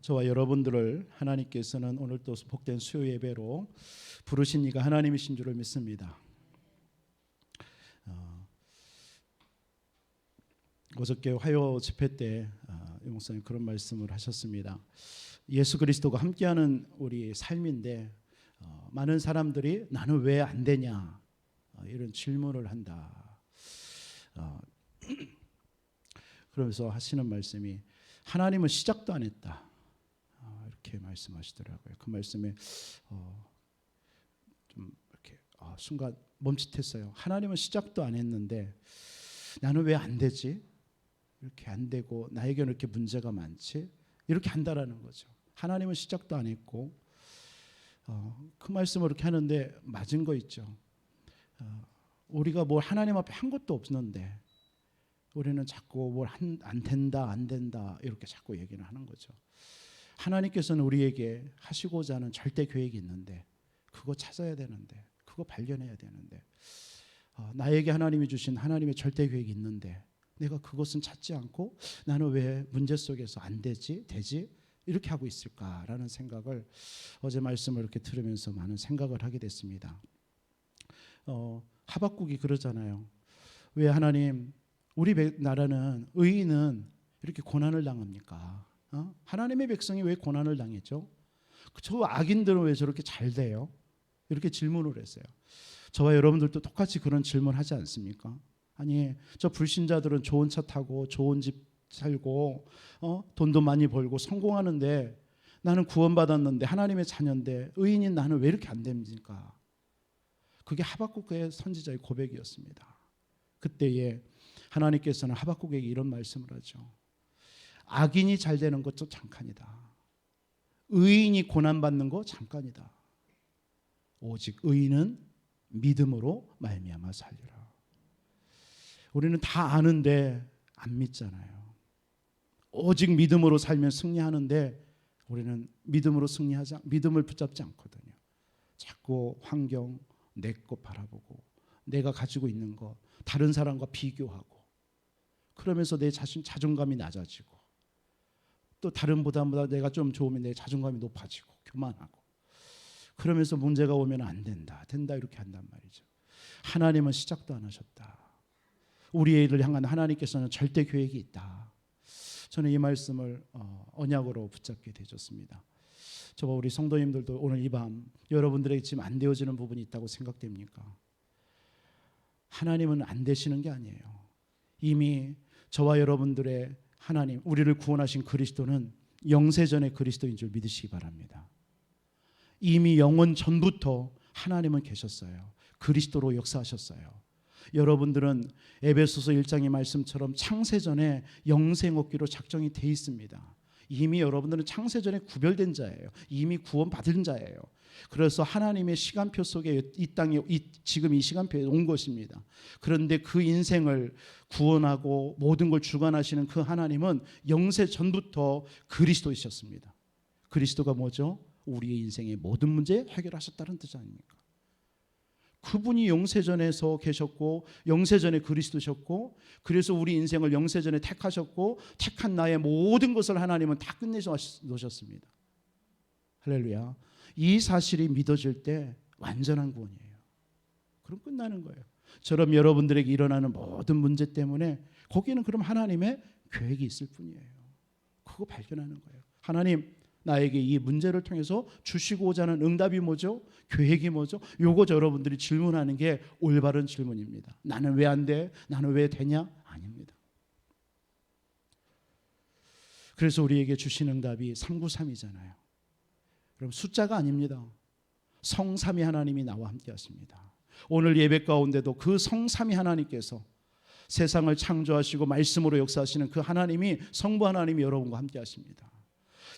저와 여러분들을 하나님께서는 오늘 또 복된 수요 예배로 부르신 이가 하나님이신 줄을 믿습니다. 어저께 화요 집회 때 목사님 그런 말씀을 하셨습니다. 예수 그리스도가 함께하는 우리 삶인데 많은 사람들이 나는 왜 안 되냐 이런 질문을 한다. 그러면서 하시는 말씀이 하나님은 시작도 안 했다. 이렇게 말씀하시더라고요. 그 말씀에 좀 이렇게 순간 멈칫했어요. 하나님은 시작도 안 했는데 나는 왜 안 되지? 이렇게 안 되고 나에게는 이렇게 문제가 많지? 이렇게 한다라는 거죠. 하나님은 시작도 안 했고 그 말씀을 이렇게 하는데 맞은 거 있죠. 우리가 뭘 하나님 앞에 한 것도 없는데 우리는 자꾸 뭘 안 된다 이렇게 자꾸 얘기를 하는 거죠. 하나님께서는 우리에게 하시고자 하는 절대 계획이 있는데 그거 찾아야 되는데 그거 발견해야 되는데 나에게 하나님이 주신 하나님의 절대 계획이 있는데 내가 그것은 찾지 않고 나는 왜 문제 속에서 안 되지? 되지? 이렇게 하고 있을까라는 생각을 어제 말씀을 이렇게 들으면서 많은 생각을 하게 됐습니다. 하박국이 그러잖아요. 왜 하나님 우리 나라는 의인은 이렇게 고난을 당합니까? 하나님의 백성이 왜 고난을 당했죠? 저 악인들은 왜 저렇게 잘 돼요? 이렇게 질문을 했어요. 저와 여러분들도 똑같이 그런 질문하지 않습니까? 아니 저 불신자들은 좋은 차 타고 좋은 집 살고 돈도 많이 벌고 성공하는데 나는 구원받았는데 하나님의 자녀인데 의인인 나는 왜 이렇게 안 됩니까? 그게 하박국의 선지자의 고백이었습니다. 그때에 하나님께서는 하박국에게 이런 말씀을 하죠. 악인이 잘 되는 것도 잠깐이다. 의인이 고난받는 거 잠깐이다. 오직 의인은 믿음으로 말미암아 살리라. 우리는 다 아는데 안 믿잖아요. 오직 믿음으로 살면 승리하는데 우리는 믿음을 붙잡지 않거든요. 자꾸 환경, 내 것 바라보고 내가 가지고 있는 거 다른 사람과 비교하고 그러면서 내 자존감이 낮아지고 또 다른 보다 내가 좀 좋으면 내 자존감이 높아지고 교만하고 그러면서 문제가 오면 안 된다 이렇게 한단 말이죠. 하나님은 시작도 안 하셨다. 우리를 향한 하나님께서는 절대 계획이 있다. 저는 이 말씀을 언약으로 붙잡게 되었습니다. 저와 우리 성도님들도 오늘 이 밤 여러분들에게 지금 안 되어지는 부분이 있다고 생각됩니까? 하나님은 안 되시는 게 아니에요. 이미 저와 여러분들의 하나님, 우리를 구원하신 그리스도는 영세전의 그리스도인 줄 믿으시기 바랍니다. 이미 영원 전부터 하나님은 계셨어요. 그리스도로 역사하셨어요. 여러분들은 에베소서 1장의 말씀처럼 창세전에 영생업기로 작정이 돼 있습니다. 이미 여러분들은 창세전에 구별된 자예요. 이미 구원받은 자예요. 그래서 하나님의 시간표 속에 이 땅에 지금 이 시간표에 온 것입니다. 그런데 그 인생을 구원하고 모든 걸 주관하시는 그 하나님은 영세 전부터 그리스도이셨습니다. 그리스도가 뭐죠? 우리의 인생의 모든 문제 해결하셨다는 뜻 아닙니까? 그분이 영세전에서 계셨고 영세전에 그리스도셨고 그래서 우리 인생을 영세전에 택하셨고 택한 나의 모든 것을 하나님은 다 끝내서 놓으셨습니다. 할렐루야. 이 사실이 믿어질 때 완전한 구원이에요. 그럼 끝나는 거예요. 저럼 여러분들에게 일어나는 모든 문제 때문에 거기는 그럼 하나님의 계획이 있을 뿐이에요. 그거 발견하는 거예요. 하나님 나에게 이 문제를 통해서 주시고자 하는 응답이 뭐죠? 계획이 뭐죠? 요거 여러분들이 질문하는 게 올바른 질문입니다. 나는 왜 안 돼? 나는 왜 되냐? 아닙니다. 그래서 우리에게 주신 응답이 393이잖아요. 그럼 숫자가 아닙니다. 성삼위 하나님이 나와 함께 하십니다. 오늘 예배 가운데도 그 성삼위 하나님께서 세상을 창조하시고 말씀으로 역사하시는 그 하나님이 성부 하나님이 여러분과 함께 하십니다.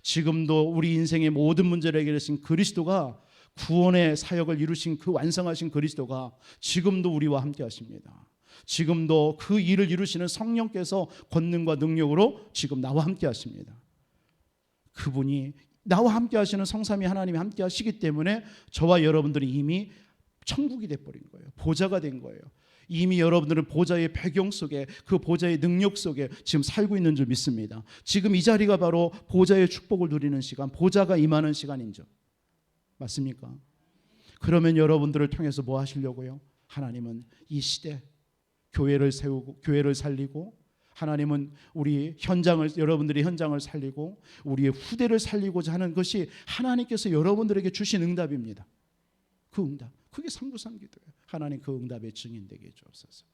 지금도 우리 인생의 모든 문제를 해결하신 그리스도가 구원의 사역을 이루신 그 완성하신 그리스도가 지금도 우리와 함께 하십니다. 지금도 그 일을 이루시는 성령께서 권능과 능력으로 지금 나와 함께 하십니다. 그분이 나와 함께 하시는 성삼위 하나님이 함께 하시기 때문에 저와 여러분들이 이미 천국이 돼버린 거예요. 보좌가 된 거예요. 이미 여러분들은 보좌의 배경 속에, 그 보좌의 능력 속에 지금 살고 있는 줄 믿습니다. 지금 이 자리가 바로 보좌의 축복을 누리는 시간, 보좌가 임하는 시간인 줄 맞습니까? 그러면 여러분들을 통해서 뭐 하시려고요? 하나님은 이 시대 교회를 세우고 교회를 살리고, 하나님은 우리 현장을, 여러분들이 현장을 살리고 우리의 후대를 살리고자 하는 것이 하나님께서 여러분들에게 주신 응답입니다. 그 응답, 그게 삼부상기도예요. 하나님 그 응답의 증인 되게 해주옵소서.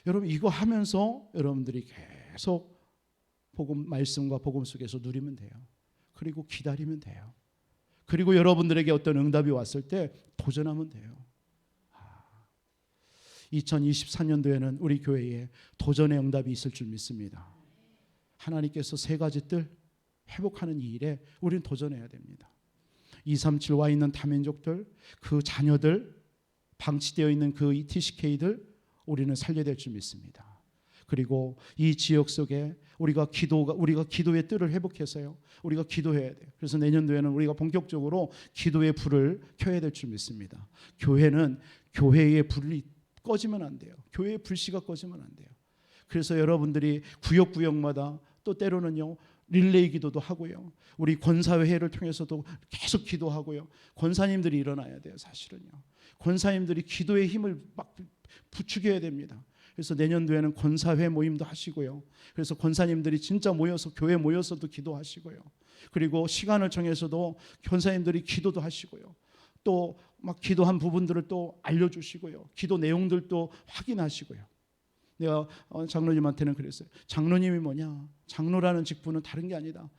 여러분 이거 하면서 여러분들이 계속 복음 말씀과 복음 속에서 누리면 돼요. 그리고 기다리면 돼요. 그리고 여러분들에게 어떤 응답이 왔을 때 도전하면 돼요. 2024년도에는 우리 교회에 도전의 응답이 있을 줄 믿습니다. 하나님께서 세 가지 뜰 회복하는 이 일에 우리는 도전해야 됩니다. 237 와 있는 다민족들, 그 자녀들, 방치되어 있는 그 TCK들 우리는 살려야 될 줄 믿습니다. 그리고 이 지역 속에 우리가 기도의 뜰을 회복해서요, 우리가 기도해야 돼요. 그래서 내년도에는 우리가 본격적으로 기도의 불을 켜야 될 줄 믿습니다. 교회는 교회의 불이 꺼지면 안 돼요. 교회의 불씨가 꺼지면 안 돼요. 그래서 여러분들이 구역구역마다 또 때로는요 릴레이 기도도 하고요, 우리 권사회를 통해서도 계속 기도하고요. 권사님들이 일어나야 돼요. 사실은요 권사님들이 기도의 힘을 막 부추겨야 됩니다. 그래서 내년도에는 권사회 모임도 하시고요. 그래서 권사님들이 진짜 모여서 교회 모여서도 기도하시고요. 그리고 시간을 정해서도 권사님들이 기도도 하시고요. 또 막 기도한 부분들을 또 알려주시고요. 기도 내용들도 확인하시고요. 내가 장로님한테는 그랬어요. 장로님이 뭐냐? 장로라는 직분은 다른 게 아니다.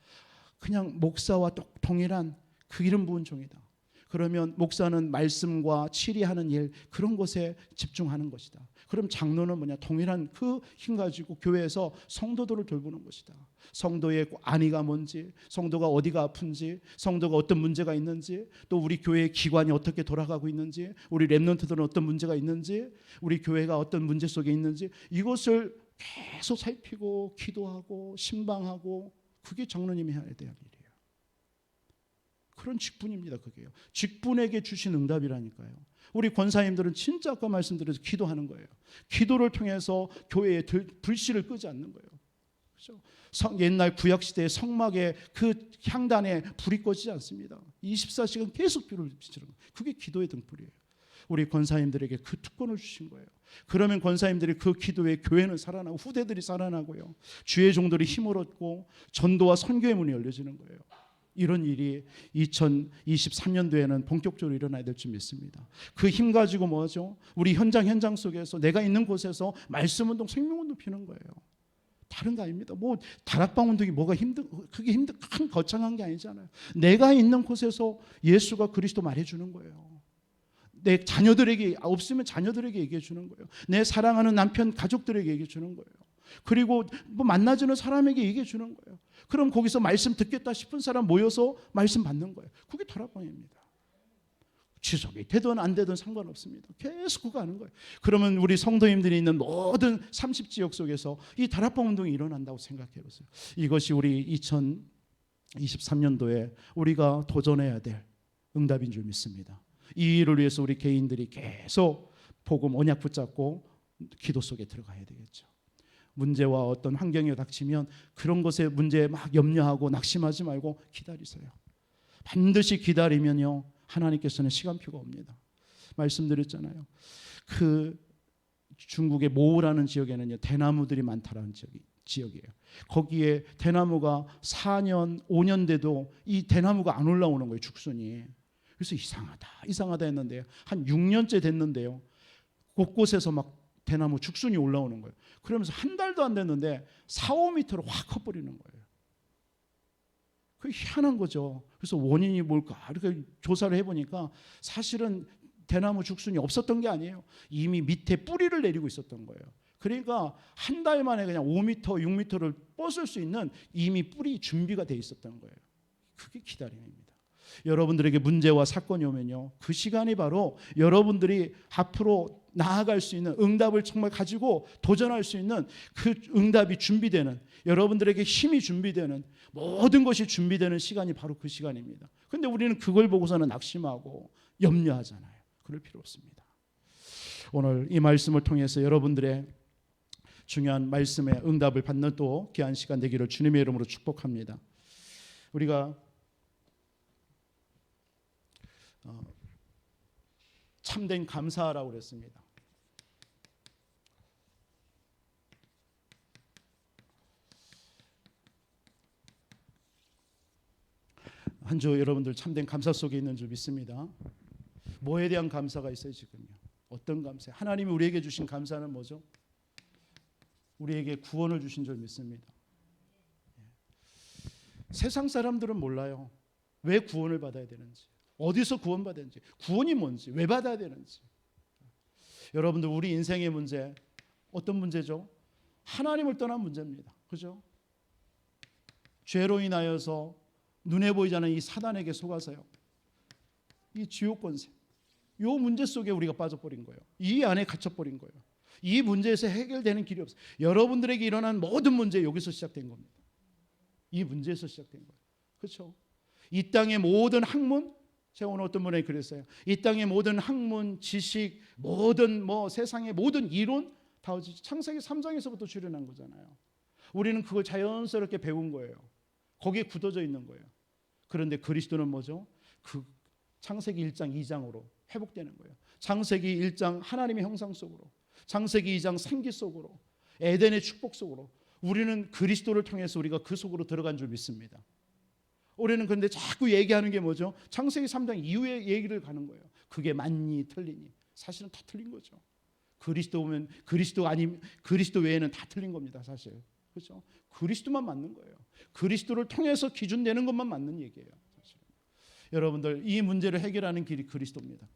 그냥 목사와 동일한 그 이름 부은 종이다. 그러면 목사는 말씀과 치리하는 일, 그런 것에 집중하는 것이다. 그럼 장로는 뭐냐? 동일한 그 힘 가지고 교회에서 성도들을 돌보는 것이다. 성도의 안위가 뭔지, 성도가 어디가 아픈지, 성도가 어떤 문제가 있는지, 또 우리 교회의 기관이 어떻게 돌아가고 있는지, 우리 랩런트들은 어떤 문제가 있는지, 우리 교회가 어떤 문제 속에 있는지, 이것을 계속 살피고 기도하고 신방하고, 그게 장로님이 해야 될 일이에요. 그런 직분입니다. 그게요. 직분에게 주신 응답이라니까요. 우리 권사님들은 진짜 아까 말씀드려서 기도하는 거예요. 기도를 통해서 교회의 불씨를 끄지 않는 거예요. 그렇죠? 옛날 구약시대의 성막에 그 향단에 불이 꺼지지 않습니다. 24시간 계속 불을 비추는 거예요. 그게 기도의 등불이에요. 우리 권사님들에게 그 특권을 주신 거예요. 그러면 권사님들이 그 기도에 교회는 살아나고 후대들이 살아나고요, 주의 종들이 힘을 얻고 전도와 선교의 문이 열려지는 거예요. 이런 일이 2023년도에는 본격적으로 일어나야 될 줄 믿습니다. 그 힘 가지고 뭐죠? 우리 현장 속에서 내가 있는 곳에서 말씀운동, 생명운동 피는 거예요. 다른 거 아닙니다. 뭐 다락방 운동이 뭐가 그게 큰 거창한 게 아니잖아요. 내가 있는 곳에서 예수가 그리스도 말해주는 거예요. 내 자녀들에게, 없으면 자녀들에게 얘기해 주는 거예요. 내 사랑하는 남편, 가족들에게 얘기해 주는 거예요. 그리고 뭐 만나주는 사람에게 얘기해 주는 거예요. 그럼 거기서 말씀 듣겠다 싶은 사람 모여서 말씀 받는 거예요. 그게 다락방입니다. 지속이 되든 안 되든 상관없습니다. 계속 그거 하는 거예요. 그러면 우리 성도님들이 있는 모든 30지역 속에서 이 다락방 운동이 일어난다고 생각해 보세요. 이것이 우리 2023년도에 우리가 도전해야 될 응답인 줄 믿습니다. 이 일을 위해서 우리 개인들이 계속 복음 언약 붙잡고 기도 속에 들어가야 되겠죠. 문제와 어떤 환경이 닥치면 그런 것에 문제에 막 염려하고 낙심하지 말고 기다리세요. 반드시 기다리면요 하나님께서는 시간표가 옵니다. 말씀드렸잖아요. 그 중국의 모우라는 지역에는요 대나무들이 많다라는 지역이에요. 거기에 대나무가 4년 5년 돼도 이 대나무가 안 올라오는 거예요. 죽순이. 그래서 이상하다 했는데요, 한 6년째 됐는데요 곳곳에서 막 대나무 죽순이 올라오는 거예요. 그러면서 한 달도 안 됐는데 4-5m로 확 커버리는 거예요. 그게 희한한 거죠. 그래서 원인이 뭘까 이렇게 조사를 해보니까 사실은 대나무 죽순이 없었던 게 아니에요. 이미 밑에 뿌리를 내리고 있었던 거예요. 그러니까 한 달 만에 그냥 5m, 6m를 뻗을 수 있는 이미 뿌리 준비가 돼 있었던 거예요. 그게 기다림입니다. 여러분들에게 문제와 사건이 오면요 그 시간이 바로 여러분들이 앞으로 나아갈 수 있는 응답을 정말 가지고 도전할 수 있는 그 응답이 준비되는, 여러분들에게 힘이 준비되는, 모든 것이 준비되는 시간이 바로 그 시간입니다. 그런데 우리는 그걸 보고서는 낙심하고 염려하잖아요. 그럴 필요 없습니다. 오늘 이 말씀을 통해서 여러분들의 중요한 말씀에 응답을 받는 또 귀한 시간 되기를 주님의 이름으로 축복합니다. 우리가 참된 감사라고 그랬습니다. 한 주 여러분들 참된 감사 속에 있는 줄 믿습니다. 뭐에 대한 감사가 있어요 지금요? 어떤 감사? 하나님이 우리에게 주신 감사는 뭐죠? 우리에게 구원을 주신 줄 믿습니다. 세상 사람들은 몰라요. 왜 구원을 받아야 되는지, 어디서 구원받았는지, 구원이 뭔지, 왜 받아야 되는지. 여러분들 우리 인생의 문제 어떤 문제죠? 하나님을 떠난 문제입니다. 그죠? 죄로 인하여서 눈에 보이지 않는 이 사단에게 속아서요. 이 지옥 권세, 이 문제 속에 우리가 빠져버린 거예요. 이 안에 갇혀버린 거예요. 이 문제에서 해결되는 길이 없어요. 여러분들에게 일어난 모든 문제 여기서 시작된 겁니다. 이 문제에서 시작된 거예요. 그렇죠? 이 땅의 모든 학문, 제가 오늘 어떤 분에게 그랬어요. 이 땅의 모든 학문, 지식, 모든 세상의 모든 이론 다 창세기 3장에서부터 출현한 거잖아요. 우리는 그걸 자연스럽게 배운 거예요. 거기에 굳어져 있는 거예요. 그런데 그리스도는 뭐죠? 그 창세기 1장 2장으로 회복되는 거예요. 창세기 1장 하나님의 형상 속으로, 창세기 2장 생기 속으로, 에덴의 축복 속으로 우리는 그리스도를 통해서 우리가 그 속으로 들어간 줄 믿습니다. 우리는 그런데 자꾸 얘기하는 게 뭐죠? 창세기 3장 이후에 얘기를 가는 거예요. 그게 맞니 틀리니? 사실은 다 틀린 거죠. 그리스도 오면 그리스도 외에는 다 틀린 겁니다. 사실. 그렇죠? 그리스도만 맞는 거예요. 그리스도를 통해서 기준되는 것만 맞는 얘기예요. 사실은. 여러분들 이 문제를 해결하는 길이 그리스도입니다.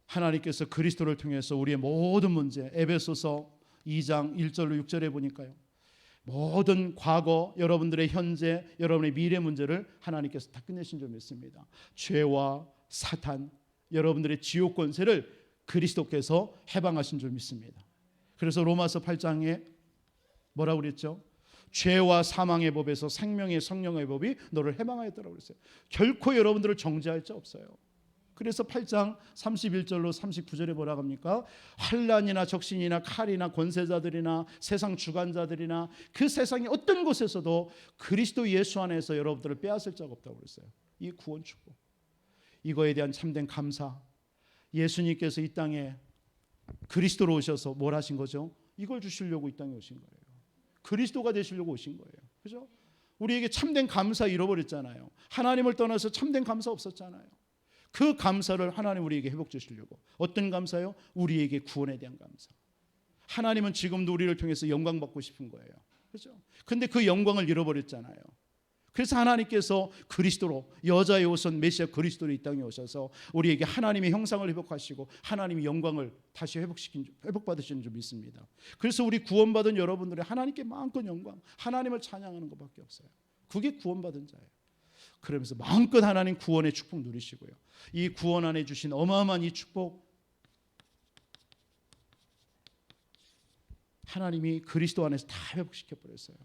하나님께서 그리스도를 통해서 우리의 모든 문제, 에베소서 2장 1절로 6절에 보니까요. 모든 과거, 여러분들의 현재, 여러분의 미래 문제를 하나님께서 다 끝내신 줄 믿습니다. 죄와 사탄, 여러분들의 지옥 권세를 그리스도께서 해방하신 줄 믿습니다. 그래서 로마서 8장에 뭐라고 그랬죠? 죄와 사망의 법에서 생명의 성령의 법이 너를 해방하였다고 그랬어요. 결코 여러분들을 정죄할 자 없어요. 그래서 8장 31절로 39절에 뭐라고 합니까? 환난이나 적신이나 칼이나 권세자들이나 세상 주관자들이나 그 세상의 어떤 곳에서도 그리스도 예수 안에서 여러분들을 빼앗을 자가 없다고 그랬어요. 이 구원 축복, 이거에 대한 참된 감사. 예수님께서 이 땅에 그리스도로 오셔서 뭘 하신 거죠? 이걸 주시려고 이 땅에 오신 거예요. 그리스도가 되시려고 오신 거예요. 그죠? 우리에게 참된 감사 잃어버렸잖아요. 하나님을 떠나서 참된 감사 없었잖아요. 그 감사를 하나님 우리에게 회복 주시려고. 어떤 감사요? 우리에게 구원에 대한 감사. 하나님은 지금도 우리를 통해서 영광 받고 싶은 거예요. 그죠? 근데 그 영광을 잃어버렸잖아요. 그래서 하나님께서 그리스도로, 여자의 옷은 메시아 그리스도로 이 땅에 오셔서 우리에게 하나님의 형상을 회복하시고 하나님의 영광을 다시 회복받으시는 줄 믿습니다. 그래서 우리 구원받은 여러분들이 하나님께 마음껏 영광, 하나님을 찬양하는 것밖에 없어요. 그게 구원받은 자예요. 그러면서 마음껏 하나님 구원의 축복 누리시고요. 이 구원 안에 주신 어마어마한 이 축복, 하나님이 그리스도 안에서 다 회복시켜버렸어요.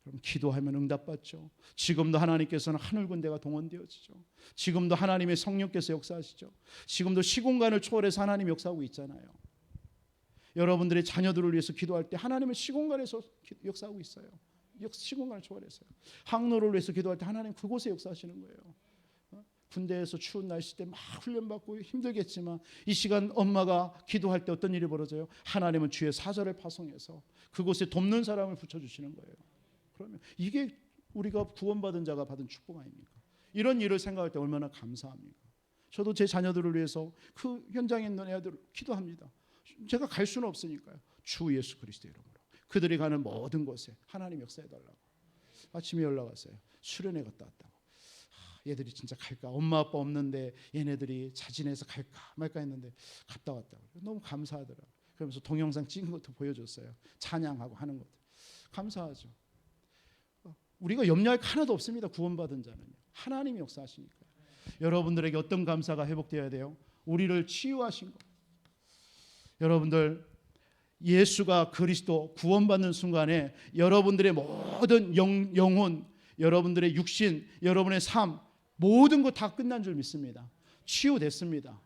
그럼 기도하면 응답받죠. 지금도 하나님께서는 하늘 군대가 동원되어지죠. 지금도 하나님의 성령께서 역사하시죠. 지금도 시공간을 초월해서 하나님이 역사하고 있잖아요. 여러분들의 자녀들을 위해서 기도할 때 하나님은 시공간에서 역사하고 있어요. 시공간을 초월해서요. 항로를 위해서 기도할 때 하나님 그곳에 역사하시는 거예요. 군대에서 추운 날씨 때 막 훈련받고 힘들겠지만 이 시간 엄마가 기도할 때 어떤 일이 벌어져요? 하나님은 주의 사절을 파송해서 그곳에 돕는 사람을 붙여주시는 거예요. 그러면 이게 우리가 구원받은 자가 받은 축복 아닙니까? 이런 일을 생각할 때 얼마나 감사합니까? 저도 제 자녀들을 위해서 그 현장에 있는 애들 기도합니다. 제가 갈 수는 없으니까요. 주 예수 그리스도 이름으로 그들이 가는 모든 곳에 하나님 역사해달라고. 아침에 연락 왔어요. 수련회 갔다 왔다고. 얘들이 진짜 갈까? 엄마 아빠 없는데 얘네들이 자진해서 갈까 말까 했는데 갔다 왔다고. 너무 감사하더라고요. 그러면서 동영상 찍은 것도 보여줬어요. 찬양하고 하는 것도. 감사하죠. 우리가 염려할 거 하나도 없습니다. 구원받은 자는요. 하나님이 역사하시니까요. 여러분들에게 어떤 감사가 회복되어야 돼요? 우리를 치유하신 것. 여러분들 예수가 그리스도 구원받는 순간에 여러분들의 모든 영혼, 여러분들의 육신, 여러분의 삶 모든 것 다 끝난 줄 믿습니다. 치유됐습니다.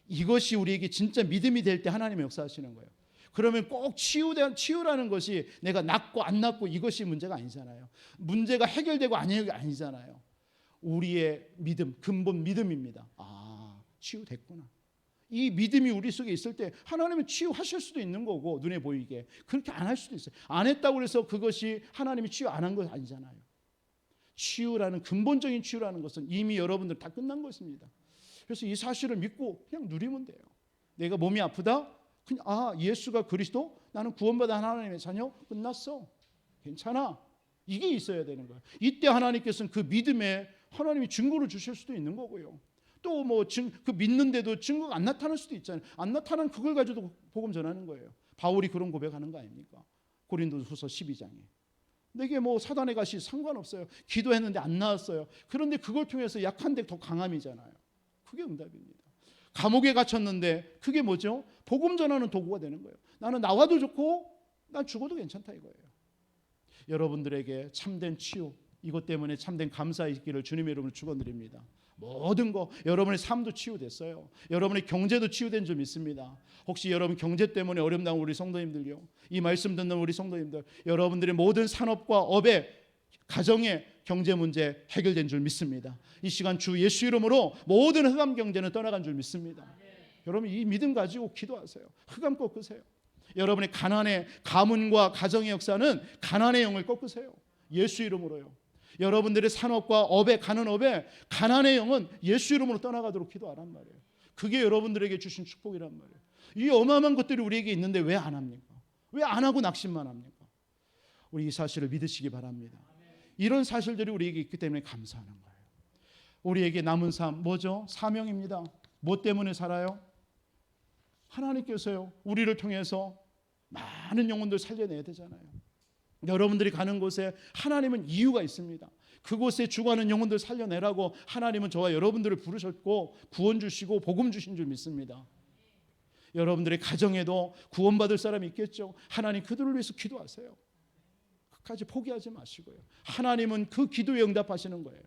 이것이 우리에게 진짜 믿음이 될 때 하나님의 역사하시는 거예요. 그러면 꼭 치유라는 것이 내가 낫고 안 낫고 이것이 문제가 아니잖아요. 문제가 해결되고 아니잖아요. 우리의 믿음, 근본 믿음입니다. 아, 치유됐구나. 이 믿음이 우리 속에 있을 때 하나님은 치유하실 수도 있는 거고, 눈에 보이게. 그렇게 안 할 수도 있어요. 안 했다고 해서 그것이 하나님이 치유 안 한 것 아니잖아요. 치유라는, 근본적인 치유라는 것은 이미 여러분들 다 끝난 것입니다. 그래서 이 사실을 믿고 그냥 누리면 돼요. 내가 몸이 아프다? 그냥 예수가 그리스도, 나는 구원받아 하나님의 자녀, 끝났어. 괜찮아. 이게 있어야 되는 거예요. 이때 하나님께서는 그 믿음에 하나님이 증거를 주실 수도 있는 거고요. 또 그 믿는데도 증거가 안 나타날 수도 있잖아요. 안 나타난 그걸 가지고 복음 전하는 거예요. 바울이 그런 고백하는 거 아닙니까? 고린도후서 12장에. 내게 사단의 가시 상관없어요. 기도했는데 안 나왔어요. 그런데 그걸 통해서 약한데 더 강함이잖아요. 그게 응답입니다. 감옥에 갇혔는데 그게 뭐죠? 복음 전하는 도구가 되는 거예요. 나는 나와도 좋고 난 죽어도 괜찮다 이거예요. 여러분들에게 참된 치유, 이것 때문에 참된 감사 있기를 주님의 이름으로 축원드립니다. 모든 거, 여러분의 삶도 치유됐어요. 여러분의 경제도 치유된 줄 믿습니다. 혹시 여러분 경제 때문에 어렵다는 우리 성도님들요, 이 말씀 듣는 우리 성도님들, 여러분들의 모든 산업과 업의 가정의 경제 문제 해결된 줄 믿습니다. 이 시간 주 예수 이름으로 모든 흑암 경제는 떠나간 줄 믿습니다. 여러분 이 믿음 가지고 기도하세요. 흑암 꺾으세요. 여러분의 가난의 가문과 가정의 역사는 가난의 영을 꺾으세요. 예수 이름으로요. 여러분들의 산업과 업에, 가는 업에 가난의 영은 예수 이름으로 떠나가도록 기도하란 말이에요. 그게 여러분들에게 주신 축복이란 말이에요. 이 어마어마한 것들이 우리에게 있는데 왜 안 합니까? 왜 안 하고 낙심만 합니까? 우리 이 사실을 믿으시기 바랍니다. 이런 사실들이 우리에게 있기 때문에 감사하는 거예요. 우리에게 남은 삶 뭐죠? 사명입니다. 뭐 때문에 살아요? 하나님께서요, 우리를 통해서 많은 영혼들 살려내야 되잖아요. 여러분들이 가는 곳에 하나님은 이유가 있습니다. 그곳에 죽어가는 영혼들 살려내라고 하나님은 저와 여러분들을 부르셨고 구원 주시고 복음 주신 줄 믿습니다. 여러분들의 가정에도 구원받을 사람이 있겠죠. 하나님 그들을 위해서 기도하세요. 끝까지 포기하지 마시고요. 하나님은 그 기도에 응답하시는 거예요.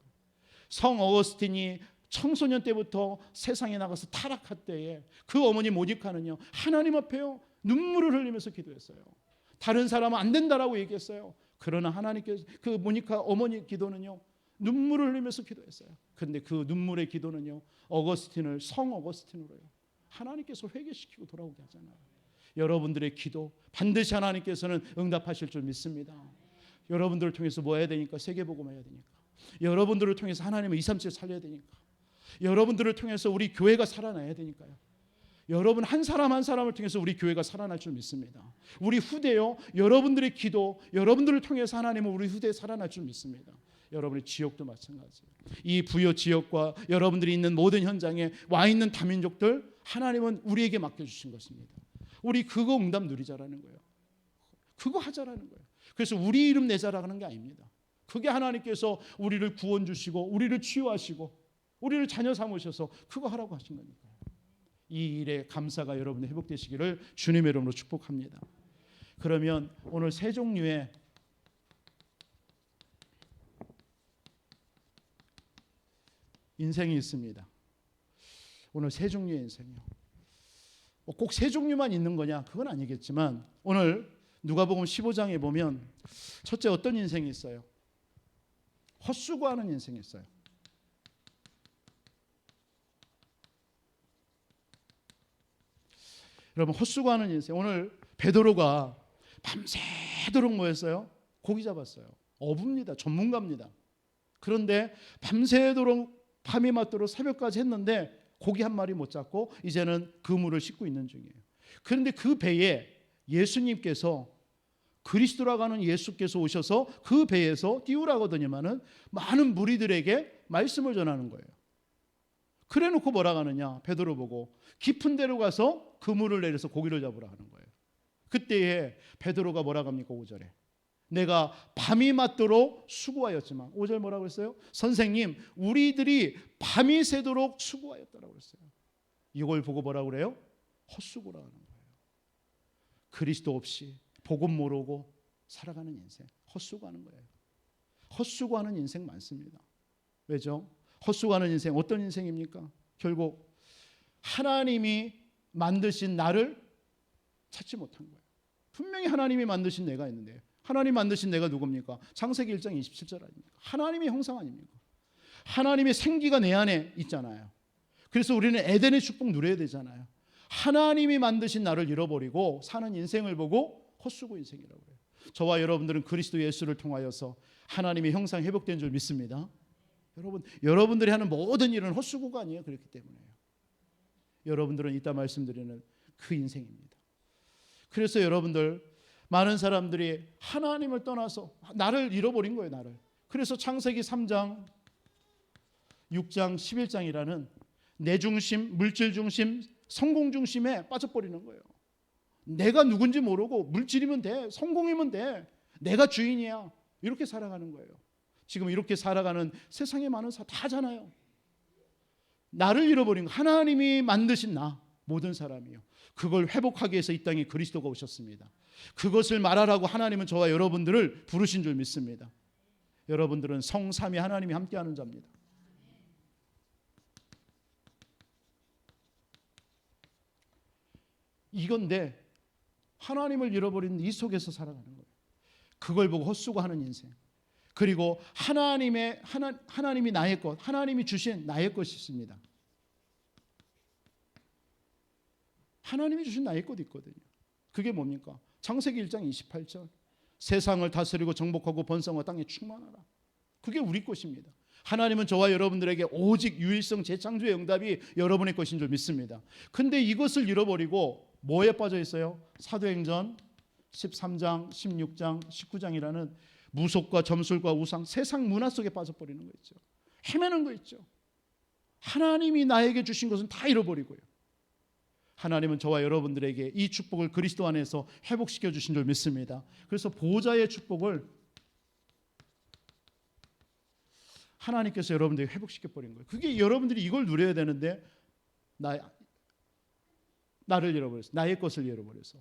성 어거스틴이 청소년 때부터 세상에 나가서 타락할 때에 그 어머니 모니카는요, 하나님 앞에요 눈물을 흘리면서 기도했어요. 다른 사람은 안 된다라고 얘기했어요. 그러나 하나님께서 그 모니카 어머니 기도는요, 눈물을 흘리면서 기도했어요. 그런데 그 눈물의 기도는요, 어거스틴을 성 어거스틴으로요, 하나님께서 회개시키고 돌아오게 하잖아요. 여러분들의 기도 반드시 하나님께서는 응답하실 줄 믿습니다. 여러분들을 통해서 뭐 해야 되니까? 세계복음 해야 되니까. 여러분들을 통해서 하나님의 237 살려야 되니까. 여러분들을 통해서 우리 교회가 살아나야 되니까요. 여러분 한 사람 한 사람을 통해서 우리 교회가 살아날 줄 믿습니다. 우리 후대요, 여러분들의 기도, 여러분들을 통해서 하나님은 우리 후대에 살아날 줄 믿습니다. 여러분의 지역도 마찬가지예요. 이 부여 지역과 여러분들이 있는 모든 현장에 와 있는 다민족들, 하나님은 우리에게 맡겨주신 것입니다. 우리 그거 응답 누리자라는 거예요. 그거 하자라는 거예요. 그래서 우리 이름 내자라는 게 아닙니다. 그게 하나님께서 우리를 구원 주시고 우리를 치유하시고 우리를 자녀 삼으셔서 그거 하라고 하신 거니까요. 이 일에 감사가 여러분의 회복되시기를 주님의 이름으로 축복합니다. 그러면 오늘 세 종류의 인생이 있습니다. 오늘 세 종류의 인생이요. 꼭 세 종류만 있는 거냐? 그건 아니겠지만 오늘 누가복음 15장에 보면 첫째 어떤 인생이 있어요? 헛수고하는 인생이 있어요. 여러분 헛수고하는 인생. 오늘 베드로가 밤새도록 뭐했어요? 고기 잡았어요. 어부입니다. 전문가입니다. 그런데 밤새도록 밤이 맞도록 새벽까지 했는데 고기 한 마리 못 잡고 이제는 그물을 싣고 있는 중이에요. 그런데 그 배에 예수님께서, 그리스도라고 하는 예수께서 오셔서 그 배에서 띄우라고 하더니만은 많은 무리들에게 말씀을 전하는 거예요. 그래 놓고 뭐라고 하느냐? 베드로 보고 깊은 데로 가서 그물을 내려서 고기를 잡으라 하는 거예요. 그때에 베드로가 뭐라고 합니까? 5절에 내가 밤이 맞도록 수고하였지만, 5절 뭐라고 했어요? 선생님, 우리들이 밤이 새도록 수고하였다라고 했어요. 이걸 보고 뭐라고 그래요? 헛수고라는 거예요. 그리스도 없이 복음 모르고 살아가는 인생, 헛수고하는 거예요. 헛수고하는 인생 많습니다. 왜죠? 헛수고하는 인생 어떤 인생입니까? 결국 하나님이 만드신 나를 찾지 못한 거예요. 분명히 하나님이 만드신 내가 있는데, 하나님 만드신 내가 누굽니까? 창세기 1장 27절 아닙니까? 하나님의 형상 아닙니까? 하나님의 생기가 내 안에 있잖아요. 그래서 우리는 에덴의 축복 누려야 되잖아요. 하나님이 만드신 나를 잃어버리고 사는 인생을 보고 헛수고 인생이라고 해요. 저와 여러분들은 그리스도 예수를 통하여서 하나님의 형상 회복된 줄 믿습니다. 여러분들이 하는 모든 일은 헛수고가 아니에요. 그렇기 때문에요. 여러분들은 이따 말씀드리는 그 인생입니다. 그래서 여러분들, 많은 사람들이 하나님을 떠나서 나를 잃어버린 거예요. 나를. 그래서 창세기 3장 6장 11장이라는 내 중심, 물질 중심, 성공 중심에 빠져버리는 거예요. 내가 누군지 모르고 물질이면 돼, 성공이면 돼, 내가 주인이야, 이렇게 살아가는 거예요. 지금 이렇게 살아가는 세상에 많은 다잖아요. 나를 잃어버린 거, 하나님이 만드신 나, 모든 사람이요. 그걸 회복하기 위해서 이 땅에 그리스도가 오셨습니다. 그것을 말하라고 하나님은 저와 여러분들을 부르신 줄 믿습니다. 여러분들은 성삼위 하나님이 함께하는 자입니다. 이건데 하나님을 잃어버린 이 속에서 살아가는 거예요. 그걸 보고 헛수고하는 인생. 그리고 하나님이 나의 것, 하나님이 주신 나의 것이 있습니다. 하나님이 주신 나의 것이 있거든요. 그게 뭡니까? 창세기 1장 28절. 세상을 다스리고 정복하고 번성하고 땅에 충만하라. 그게 우리 것입니다. 하나님은 저와 여러분들에게 오직 유일성 재창조의 응답이 여러분의 것인 줄 믿습니다. 근데 이것을 잃어버리고 뭐에 빠져 있어요? 사도행전 13장, 16장, 19장이라는 무속과 점술과 우상, 세상 문화 속에 빠져버리는 거 있죠. 헤매는 거 있죠. 하나님이 나에게 주신 것은 다 잃어버리고요. 하나님은 저와 여러분들에게 이 축복을 그리스도 안에서 회복시켜 주신 줄 믿습니다. 그래서 보좌의 축복을 하나님께서 여러분들에게 회복시켜 버린 거예요. 그게 여러분들이 이걸 누려야 되는데 나를 잃어버렸어. 나의 것을 잃어버려서.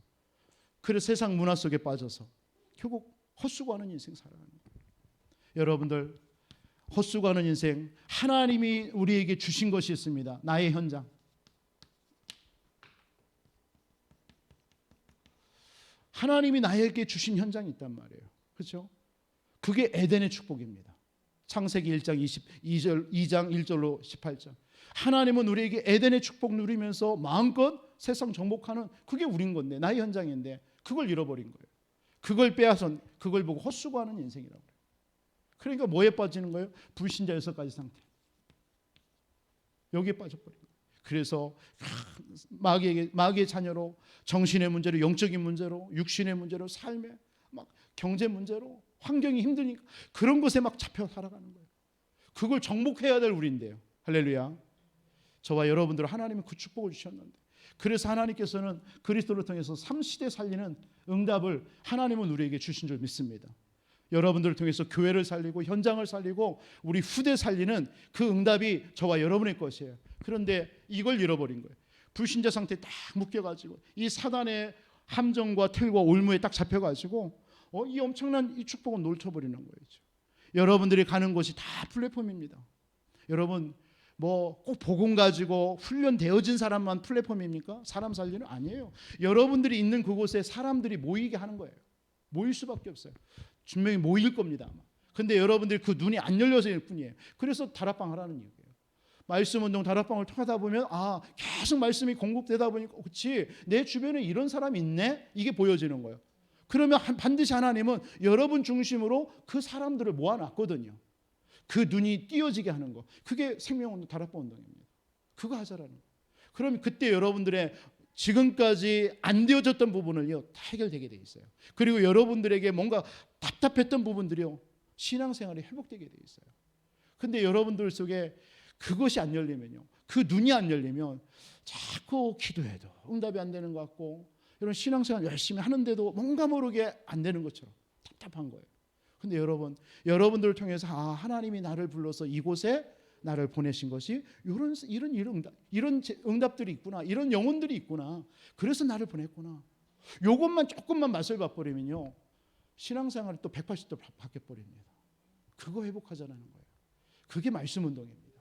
그래서 세상 문화 속에 빠져서 결국 헛수고하는 인생 살아가는 거예요. 여러분들, 헛수고하는 인생, 하나님이 우리에게 주신 것이 있습니다. 나의 현장. 하나님이 나에게 주신 현장이 있단 말이에요. 그렇죠? 그게 에덴의 축복입니다. 창세기 1장 2장 1절로 18절. 하나님은 우리에게 에덴의 축복 누리면서 마음껏 세상 정복하는, 그게 우린 건데, 나의 현장인데 그걸 잃어버린 거예요. 그걸 빼앗은, 그걸 보고 헛수고하는 인생이라고 그래요. 그러니까 뭐에 빠지는 거예요? 불신자 6가지 상태. 여기에 빠져버린 거예요. 그래서 마귀의 자녀로, 정신의 문제로, 영적인 문제로, 육신의 문제로, 삶의 막 경제 문제로, 환경이 힘드니까 그런 것에 막 잡혀 살아가는 거예요. 그걸 정복해야 될 우리인데요. 할렐루야. 저와 여러분들 하나님은 그 축복을 주셨는데, 그래서 하나님께서는 그리스도를 통해서 3시대 살리는 응답을 하나님은 우리에게 주신 줄 믿습니다. 여러분들을 통해서 교회를 살리고 현장을 살리고 우리 후대 살리는 그 응답이 저와 여러분의 것이에요. 그런데 이걸 잃어버린 거예요. 불신자 상태에 딱 묶여가지고 이 사단의 함정과 틀과 올무에 딱 잡혀가지고 이 엄청난 이 축복은 놓쳐버리는 거죠. 여러분들이 가는 곳이 다 플랫폼입니다. 여러분, 뭐 꼭 복음 가지고 훈련되어진 사람만 플랫폼입니까? 사람 살리는? 아니에요. 여러분들이 있는 그곳에 사람들이 모이게 하는 거예요. 모일 수밖에 없어요. 분명히 모일 겁니다. 아마. 근데 여러분들이 그 눈이 안 열려서일 뿐이에요. 그래서 다락방 하라는 얘기예요. 말씀운동 다락방을 통하다 보면 계속 말씀이 공급되다 보니까 그렇지, 내 주변에 이런 사람이 있네? 이게 보여지는 거예요. 그러면 반드시 하나님은 여러분 중심으로 그 사람들을 모아놨거든요. 그 눈이 띄어지게 하는 거, 그게 생명운동 다락방 운동입니다. 그거 하자라는 거예요. 그럼 그때 여러분들의 지금까지 안 되어졌던 부분을요 다 해결되게 돼 있어요. 그리고 여러분들에게 뭔가 답답했던 부분들이요 신앙생활이 회복되게 돼 있어요. 근데 여러분들 속에 그것이 안 열리면요, 그 눈이 안 열리면 자꾸 기도해도 응답이 안 되는 것 같고, 이런 신앙생활 열심히 하는데도 뭔가 모르게 안 되는 것처럼 답답한 거예요. 근데 여러분들을 통해서 하나님이 나를 불러서 이곳에 나를 보내신 것이 이런 응답들이 있구나, 이런 영혼들이 있구나, 그래서 나를 보냈구나. 이것만 조금만 맛을 봐버리면요 신앙생활이 또 180도 바뀌어버립니다. 그거 회복하자는 거예요. 그게 말씀 운동입니다.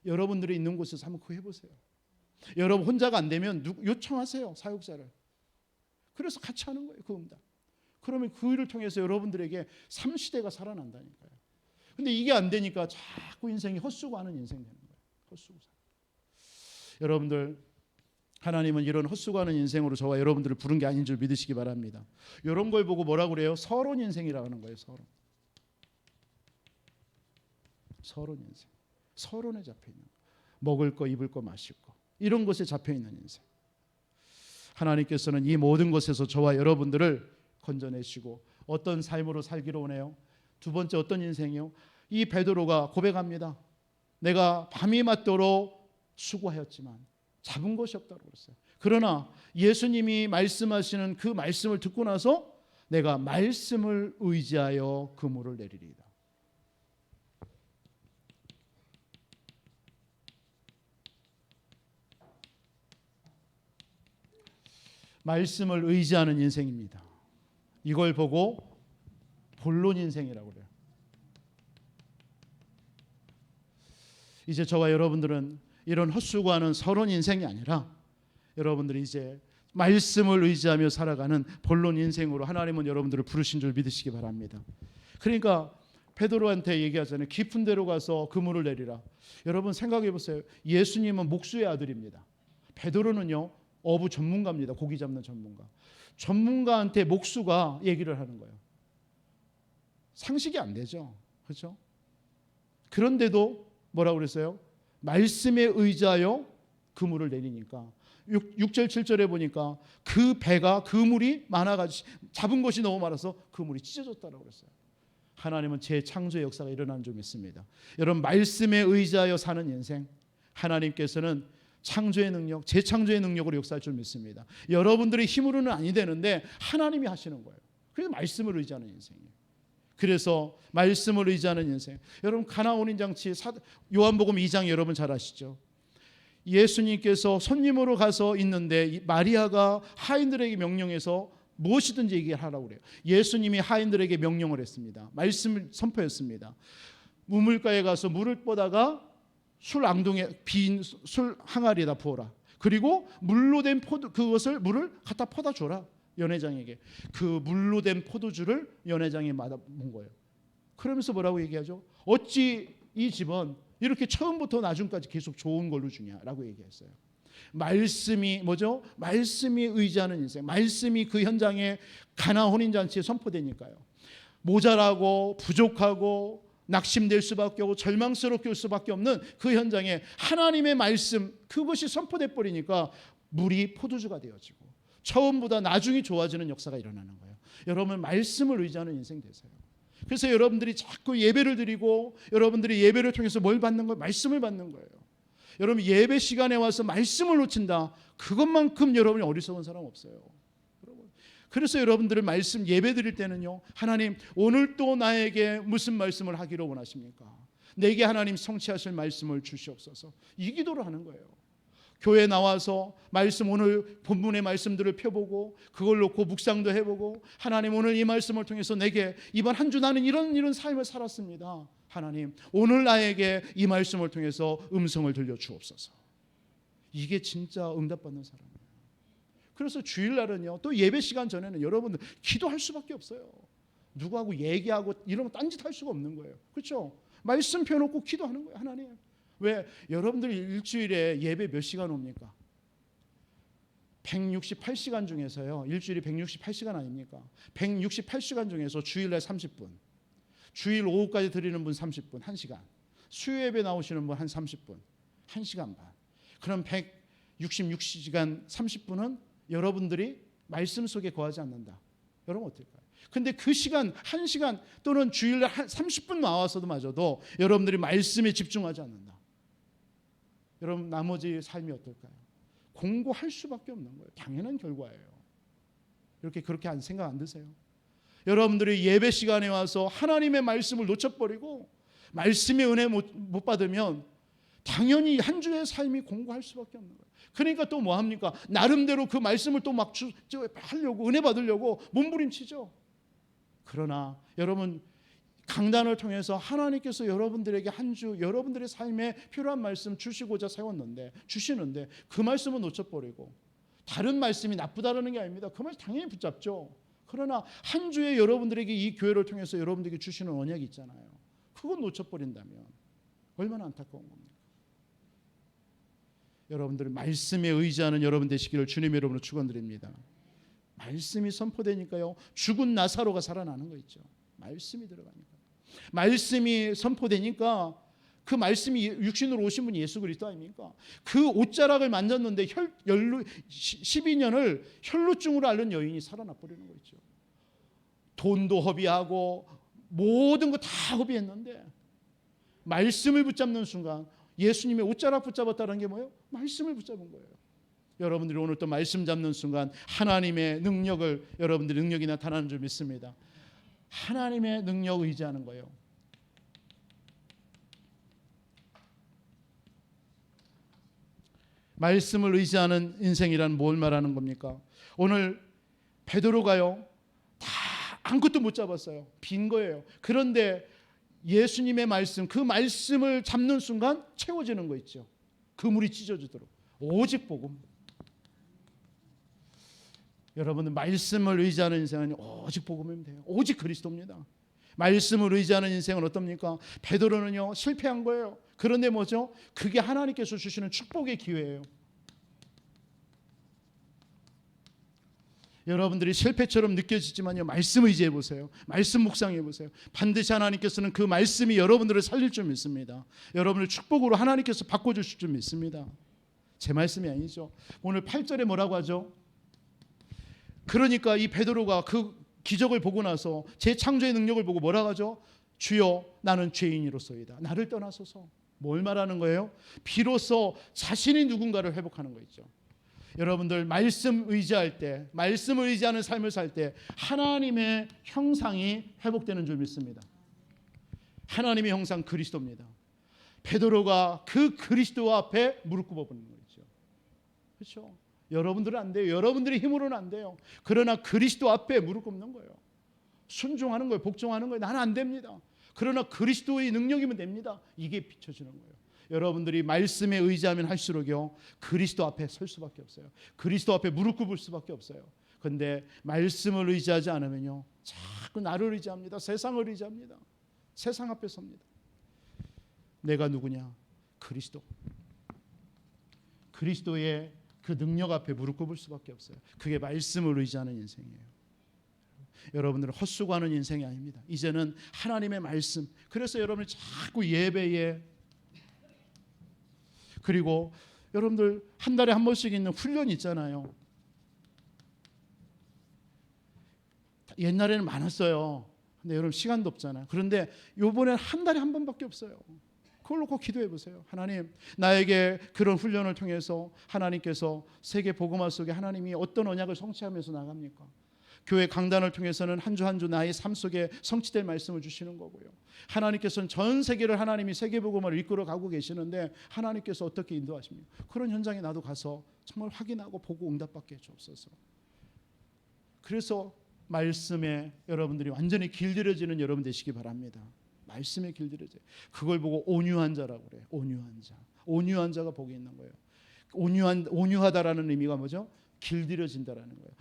여러분들이 있는 곳에서 한번 그거 해보세요. 여러분 혼자가 안 되면 요청하세요. 사역자를. 그래서 같이 하는 거예요. 그 응답. 그러면 그 일을 통해서 여러분들에게 삼시대가 살아난다니까요. 근데 이게 안 되니까 자꾸 인생이 헛수고 하는 인생 되는 거예요. 헛수고. 여러분들, 하나님은 이런 헛수고 하는 인생으로 저와 여러분들을 부른 게 아닌 줄 믿으시기 바랍니다. 이런 걸 보고 뭐라고 그래요? 서론 인생이라고 하는 거예요. 서론 인생. 서론에 잡혀 있는 거. 먹을 거, 입을 거, 마실 거. 이런 것에 잡혀 있는 인생. 하나님께서는 이 모든 것에서 저와 여러분들을 건져내시고 어떤 삶으로 살기로 원해요? 두 번째 어떤 인생이요? 이 베드로가 고백합니다. 내가 밤이 맞도록 수고하였지만 잡은 것이 없다고 그랬어요. 그러나 예수님이 말씀하시는 그 말씀을 듣고 나서 내가 말씀을 의지하여 그물을 내리리이다. 말씀을 의지하는 인생입니다. 이걸 보고 본론 인생이라고 그래요. 이제 저와 여러분들은 이런 헛수고하는 서론 인생이 아니라 여러분들이 이제 말씀을 의지하며 살아가는 본론 인생으로 하나님은 여러분들을 부르신 줄 믿으시기 바랍니다. 그러니까 베드로한테 얘기하잖아요. 깊은 데로 가서 그물을 내리라. 여러분 생각해 보세요. 예수님은 목수의 아들입니다. 베드로는요, 어부 전문가입니다. 고기 잡는 전문가. 전문가한테 목수가 얘기를 하는 거예요. 상식이 안 되죠. 그렇죠? 그런데도 뭐라고 그랬어요? 말씀에 의지하여 그물을 내리니까 6절 7절에 보니까 그 배가 그물이 많아가지고 잡은 것이 너무 많아서 그물이 찢어졌다고 그랬어요. 하나님은 재창조의 역사가 일어나는 줄 믿습니다. 여러분, 말씀에 의지하여 사는 인생, 하나님께서는 창조의 능력, 재창조의 능력으로 역사할 줄 믿습니다. 여러분들의 힘으로는 아니 되는데 하나님이 하시는 거예요. 그래서 말씀을 의지하는 인생이에요. 그래서 말씀을 의지하는 인생. 여러분, 가나 혼인 잔치 요한복음 2장 여러분 잘 아시죠? 예수님께서 손님으로 가서 있는데 마리아가 하인들에게 명령해서 무엇이든지 얘기하라고 그래요. 예수님이 하인들에게 명령을 했습니다. 말씀을 선포했습니다. 우물가에 가서 물을 뻗다가 술 앙둥에 빈 술 항아리에다 부어라. 그리고 물로 된 그것을 물을 갖다 퍼다 줘라. 연회장에게. 그 물로 된 포도주를 연회장에 받아본 거예요. 그러면서 뭐라고 얘기하죠? 어찌 이 집은 이렇게 처음부터 나중까지 계속 좋은 걸로 주냐라고 얘기했어요. 말씀이 뭐죠? 말씀이 의지하는 인생. 말씀이 그 현장에 가나 혼인잔치에 선포되니까요. 모자라고 부족하고 낙심될 수밖에 없고 절망스럽게 올 수밖에 없는 그 현장에 하나님의 말씀, 그것이 선포돼 버리니까 물이 포도주가 되어지고 처음보다 나중이 좋아지는 역사가 일어나는 거예요. 여러분, 말씀을 의지하는 인생 되세요. 그래서 여러분들이 자꾸 예배를 드리고 여러분들이 예배를 통해서 뭘 받는 거예요? 말씀을 받는 거예요. 여러분, 예배 시간에 와서 말씀을 놓친다. 그것만큼 여러분이 어리석은 사람 없어요. 그래서 여러분들을 말씀 예배 드릴 때는요, 하나님 오늘 또 나에게 무슨 말씀을 하기로 원하십니까? 내게 하나님 성취하실 말씀을 주시옵소서. 이 기도를 하는 거예요. 교회 나와서 말씀, 오늘 본문의 말씀들을 펴보고 그걸 놓고 묵상도 해보고, 하나님 오늘 이 말씀을 통해서 내게 이번 한 주 나는 이런 삶을 살았습니다. 하나님 오늘 나에게 이 말씀을 통해서 음성을 들려주옵소서. 이게 진짜 응답받는 사람이에요. 그래서 주일날은요, 또 예배 시간 전에는 여러분들 기도할 수밖에 없어요. 누구하고 얘기하고 이런 딴짓 할 수가 없는 거예요. 그렇죠? 말씀 펴놓고 기도하는 거예요. 하나님, 왜 여러분들이 일주일에 예배 몇 시간 옵니까? 168시간 중에서요, 일주일이 168시간 아닙니까? 168시간 중에서 주일날 30분, 주일 오후까지 드리는 분 30분, 1시간, 수요 예배 나오시는 분 한 30분, 1시간 반. 그럼 166시간 30분은 여러분들이 말씀 속에 거하지 않는다. 여러분 어떨까요? 근데 그 시간, 1시간 또는 주일날 30분 나와서도 마저도 여러분들이 말씀에 집중하지 않는다. 여러분, 나머지 삶이 어떨까요? 공고할 수밖에 없는 거예요. 당연한 결과예요. 그렇게 생각 안 드세요? 여러분들이 예배 시간에 와서 하나님의 말씀을 놓쳐버리고 말씀의 은혜 못 받으면 당연히 한 주의 삶이 공고할 수밖에 없는 거예요. 그러니까 또 뭐 합니까? 나름대로 그 말씀을 또 막 하려고, 은혜 받으려고 몸부림치죠. 그러나 여러분, 강단을 통해서 하나님께서 여러분들에게 한 주 여러분들의 삶에 필요한 말씀 주시고자 세웠는데 주시는데 그 말씀은 놓쳐버리고 다른 말씀이 나쁘다는 게 아닙니다. 그 말씀 당연히 붙잡죠. 그러나 한 주에 여러분들에게 이 교회를 통해서 여러분들에게 주시는 언약이 있잖아요. 그건 놓쳐버린다면 얼마나 안타까운 겁니까? 여러분들 말씀에 의지하는 여러분 되시기를 주님의 이름으로 축원드립니다. 말씀이 선포되니까요. 죽은 나사로가 살아나는 거 있죠. 말씀이 들어가니까. 말씀이 선포되니까 그 말씀이 육신으로 오신 분이 예수 그리스도 아닙니까? 그 옷자락을 만졌는데 12년을 혈루증으로 앓는 여인이 살아나 버리는 거 있죠. 돈도 허비하고 모든 거 다 허비했는데 말씀을 붙잡는 순간 예수님의 옷자락 붙잡았다는 게 뭐예요? 말씀을 붙잡은 거예요. 여러분들이 오늘 또 말씀 잡는 순간 하나님의 능력을 여러분들의 능력이 나타나는 줄 믿습니다. 하나님의 능력 의지하는 거예요. 말씀을 의지하는 인생이란 뭘 말하는 겁니까? 오늘 베드로가요 다 아무것도 못 잡았어요. 빈 거예요. 그런데 예수님의 말씀, 그 말씀을 잡는 순간 채워지는 거 있죠. 그물이 찢어지도록. 오직 복음. 여러분은 말씀을 의지하는 인생은 오직 복음이면 돼요. 오직 그리스도입니다. 말씀을 의지하는 인생은 어떻습니까? 베드로는요 실패한 거예요. 그런데 뭐죠? 그게 하나님께서 주시는 축복의 기회예요. 여러분들이 실패처럼 느껴지지만요 말씀 의지해 보세요. 말씀 묵상해 보세요. 반드시 하나님께서는 그 말씀이 여러분들을 살릴 줄 믿습니다. 여러분을 축복으로 하나님께서 바꿔주실 줄 믿습니다. 제 말씀이 아니죠. 오늘 8절에 뭐라고 하죠? 그러니까 이 베드로가 그 기적을 보고 나서 재창조의 능력을 보고 뭐라고 하죠? 주여 나는 죄인이로소이다. 나를 떠나소서. 뭘 말하는 거예요? 비로소 자신이 누군가를 회복하는 거 있죠. 여러분들 말씀 의지할 때, 말씀을 의지하는 삶을 살 때 하나님의 형상이 회복되는 줄 믿습니다. 하나님의 형상 그리스도입니다. 베드로가 그 그리스도 앞에 무릎 꿇어버리는 거죠. 그렇죠? 여러분들은 안 돼요. 여러분들의 힘으로는 안 돼요. 그러나 그리스도 앞에 무릎 꿇는 거예요. 순종하는 거예요. 복종하는 거예요. 나는 안 됩니다. 그러나 그리스도의 능력이면 됩니다. 이게 비춰지는 거예요. 여러분들이 말씀에 의지하면 할수록요 그리스도 앞에 설 수밖에 없어요. 그리스도 앞에 무릎 꿇을 수밖에 없어요. 그런데 말씀을 의지하지 않으면요 자꾸 나를 의지합니다. 세상을 의지합니다. 세상 앞에 섭니다. 내가 누구냐? 그리스도. 그리스도의 그 능력 앞에 무릎 꿇을 수밖에 없어요. 그게 말씀을 의지하는 인생이에요. 여러분들은 헛수고하는 인생이 아닙니다. 이제는 하나님의 말씀. 그래서 여러분이 자꾸 예배에 그리고 여러분들 한 달에 한 번씩 있는 훈련이 있잖아요. 옛날에는 많았어요. 근데 여러분 시간도 없잖아요. 그런데 요번엔 한 달에 한 번밖에 없어요. 그걸 놓고 기도해 보세요. 하나님, 나에게 그런 훈련을 통해서 하나님께서 세계 복음화 속에 하나님이 어떤 언약을 성취하면서 나갑니까? 교회 강단을 통해서는 한 주 한 주 나의 삶 속에 성취될 말씀을 주시는 거고요. 하나님께서는 전 세계를 하나님이 세계 복음화를 이끌어 가고 계시는데 하나님께서 어떻게 인도하십니까? 그런 현장에 나도 가서 정말 확인하고 보고 응답받게 해주옵소서. 그래서 말씀에 여러분들이 완전히 길들여지는 여러분 되시기 바랍니다. 말씀에 길들여져요. 그걸 보고 온유한 자라고 그래요. 온유한 자. 온유한 자가 복이 있는 거예요. 온유하다라는 의미가 뭐죠? 길들여진다라는 거예요.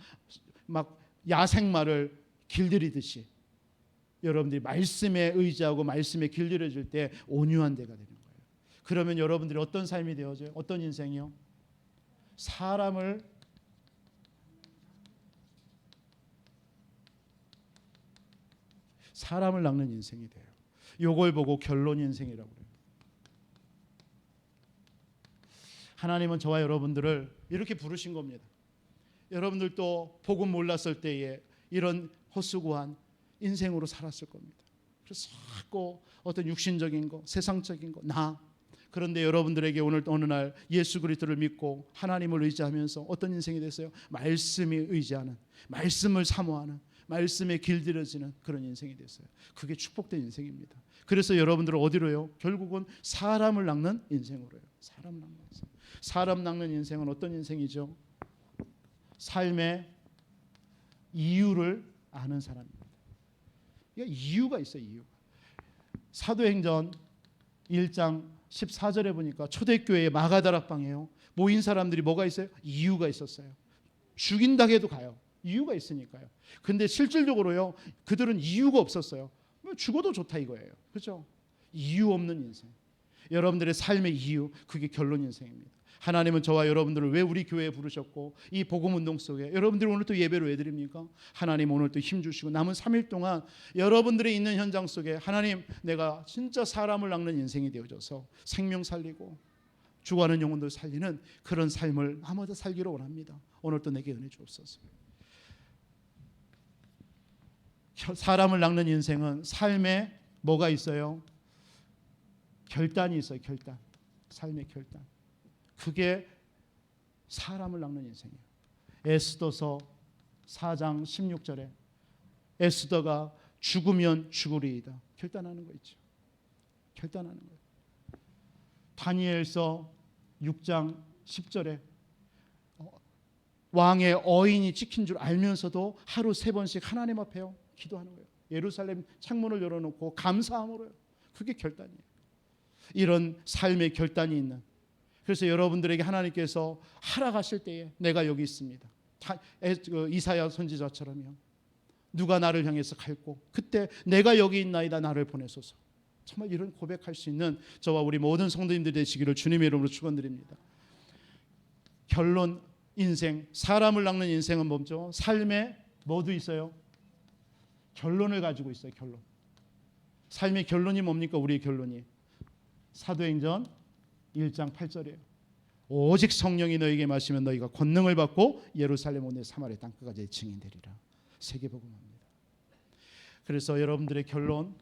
막 야생마를 길들이듯이 여러분들이 말씀에 의지하고 말씀에 길들여질 때 온유한 데가 되는 거예요. 그러면 여러분들이 어떤 삶이 되어져요? 어떤 인생이요? 사람을 낚는 인생이 돼요. 요걸 보고 결론 인생이라고 그래요. 하나님은 저와 여러분들을 이렇게 부르신 겁니다. 여러분들도 복음 몰랐을 때에 이런 헛수고한 인생으로 살았을 겁니다. 그래서 자꾸 어떤 육신적인 거, 세상적인 거, 그런데 여러분들에게 오늘 어느 날 예수 그리스도를 믿고 하나님을 의지하면서 어떤 인생이 됐어요? 말씀이 의지하는, 말씀을 사모하는, 말씀에 길들여지는 그런 인생이 됐어요. 그게 축복된 인생입니다. 그래서 여러분들은 어디로요? 결국은 사람을 낚는 인생으로요. 사람 낚는 인생은 어떤 인생이죠? 삶의 이유를 아는 사람입니다. 이유가 있어요. 사도행전 1장 14절에 보니까 초대교회의 마가다락방이에요. 모인 사람들이 뭐가 있어요? 이유가 있었어요. 죽인다 해도 가요. 이유가 있으니까요. 근데 실질적으로요, 그들은 이유가 없었어요. 죽어도 좋다 이거예요. 그렇죠? 이유 없는 인생. 여러분들의 삶의 이유, 그게 결론 인생입니다. 하나님은 저와 여러분들을 왜 우리 교회에 부르셨고, 이 복음 운동 속에 여러분들이 오늘 또 예배를 왜 드립니까? 하나님 오늘 또 힘주시고 남은 3일 동안 여러분들이 있는 현장 속에 하나님, 내가 진짜 사람을 낚는 인생이 되어져서 생명 살리고 죽어가는 영혼들 살리는 그런 삶을 아무도 살기로 원합니다. 오늘 또 내게 은혜 주옵소서. 사람을 낚는 인생은 삶에 뭐가 있어요? 결단이 있어요. 결단. 삶의 결단. 그게 사람을 낚는 인생이에요. 에스더서 4장 16절에 에스더가 죽으면 죽으리이다. 결단하는 거 있죠. 결단하는 거예요. 다니엘서 6장 10절에 왕의 어인이 찍힌 줄 알면서도 하루 3번씩 하나님 앞에요 기도하는 거예요. 예루살렘 창문을 열어놓고 감사함으로요. 그게 결단이에요. 이런 삶의 결단이 있는, 그래서 여러분들에게 하나님께서 하락하실 때에 내가 여기 있습니다. 이사야 선지자처럼요. 누가 나를 향해서 갈고 그때 내가 여기 있나이다 나를 보내소서. 정말 이런 고백할 수 있는 저와 우리 모든 성도님들이 되시기를 주님의 이름으로 축원드립니다. 결론 인생, 사람을 낚는 인생은 뭐죠? 삶에 뭐도 있어요? 결론을 가지고 있어요. 결론. 삶의 결론이 뭡니까? 우리의 결론이 사도행전 1장 8절이에요. 오직 성령이 너에게 마시면 너희가 권능을 받고 예루살렘 온 사마리아 땅끝까지 증인되리라. 세계복음합니다. 그래서 여러분들의 결론,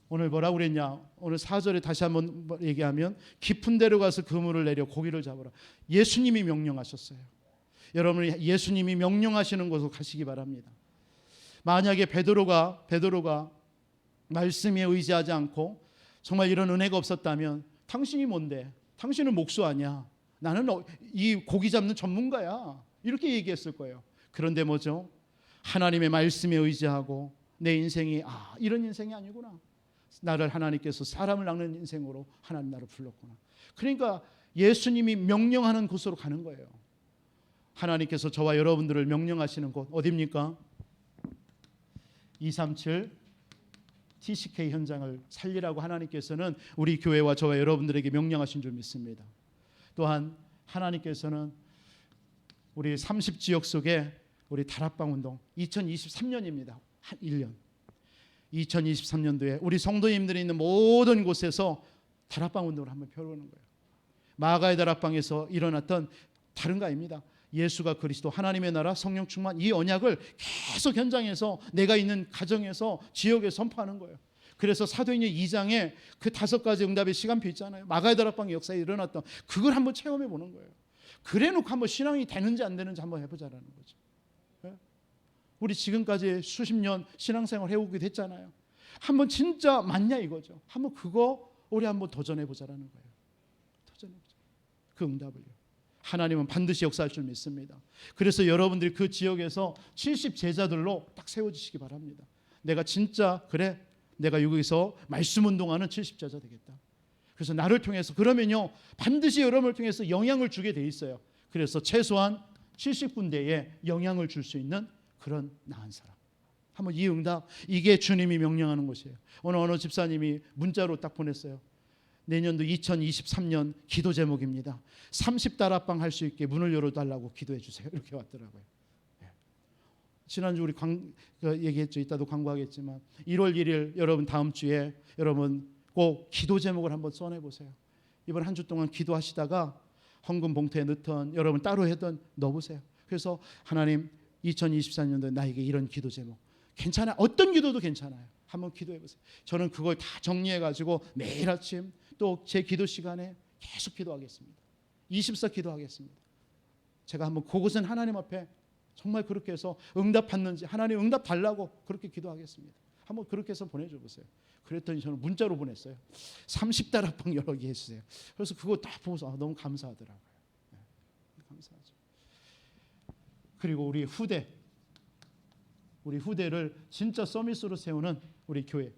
오늘 뭐라고 그랬냐? 오늘 4절에 다시 한번 얘기하면 깊은 데로 가서 그물을 내려 고기를 잡으라. 예수님이 명령하셨어요. 여러분이 예수님이 명령하시는 곳으로 가시기 바랍니다. 만약에 베드로가 말씀에 의지하지 않고 정말 이런 은혜가 없었다면 당신이 뭔데? 당신은 목수 아니야. 나는 이 고기 잡는 전문가야. 이렇게 얘기했을 거예요. 그런데 뭐죠? 하나님의 말씀에 의지하고 내 인생이 이런 인생이 아니구나. 나를 하나님께서 사람을 낚는 인생으로 하나님 나를 불렀구나. 그러니까 예수님이 명령하는 곳으로 가는 거예요. 하나님께서 저와 여러분들을 명령하시는 곳 어디입니까? 237 TCK 현장을 살리라고 하나님께서는 우리 교회와 저와 여러분들에게 명령하신 줄 믿습니다. 또한 하나님께서는 우리 30지역 속에 우리 다락방 운동 2023년입니다. 한 1년. 2023년도에 우리 성도님들이 있는 모든 곳에서 다락방 운동을 한번 펴보는 거예요. 마가의 다락방에서 일어났던 다른 거 아닙니다. 예수가 그리스도, 하나님의 나라, 성령 충만, 이 언약을 계속 현장에서 내가 있는 가정에서 지역에 선포하는 거예요. 그래서 사도행전 2장에 그 5가지 응답의 시간표 있잖아요. 마가의 다락방의 역사에 일어났던 그걸 한번 체험해 보는 거예요. 그래놓고 한번 신앙이 되는지 안 되는지 한번 해보자라는 거죠. 우리 지금까지 수십 년 신앙생활 해오게 됐잖아요. 한번 진짜 맞냐 이거죠. 한번 그거 우리 한번 도전해보자라는 거예요. 도전해보자. 그 응답을요. 하나님은 반드시 역사할 줄 믿습니다. 그래서 여러분들이 그 지역에서 70제자들로 딱 세워지시기 바랍니다. 내가 진짜 그래, 내가 여기서 말씀 운동하는 70제자 되겠다. 그래서 나를 통해서 그러면요 반드시 여러분을 통해서 영향을 주게 돼 있어요. 그래서 최소한 70군데에 영향을 줄 수 있는 그런 나은 사람. 한번 이 응답, 이게 주님이 명령하는 것이에요. 오늘 어느 집사님이 문자로 딱 보냈어요. 내년도 2023년 기도 제목입니다. 30다락방 할 수 있게 문을 열어달라고 기도해 주세요. 이렇게 왔더라고요. 지난주 우리 얘기했죠. 이따도 광고하겠지만 1월 1일 여러분 다음 주에 여러분 꼭 기도 제목을 한번 써내보세요. 이번 한 주 동안 기도하시다가 헌금 봉투에 넣던 여러분 따로 했던 넣어보세요. 그래서 하나님 2024년도에 나에게 이런 기도 제목 괜찮아요. 어떤 기도도 괜찮아요. 한번 기도해보세요. 저는 그걸 다 정리해가지고 매일 아침 또 제 기도 시간에 계속 기도하겠습니다. 24 기도하겠습니다. 제가 한번 그것은 하나님 앞에 정말 그렇게 해서 응답 받는지 하나님 응답 달라고 그렇게 기도하겠습니다. 한번 그렇게 해서 보내줘 보세요. 그랬더니 저는 문자로 보냈어요. 30다락방 여러 개 해주세요. 그래서 그거 딱 보면서 너무 감사하더라고요. 네, 감사하죠. 그리고 우리 후대를 진짜 서밋으로 세우는 우리 교회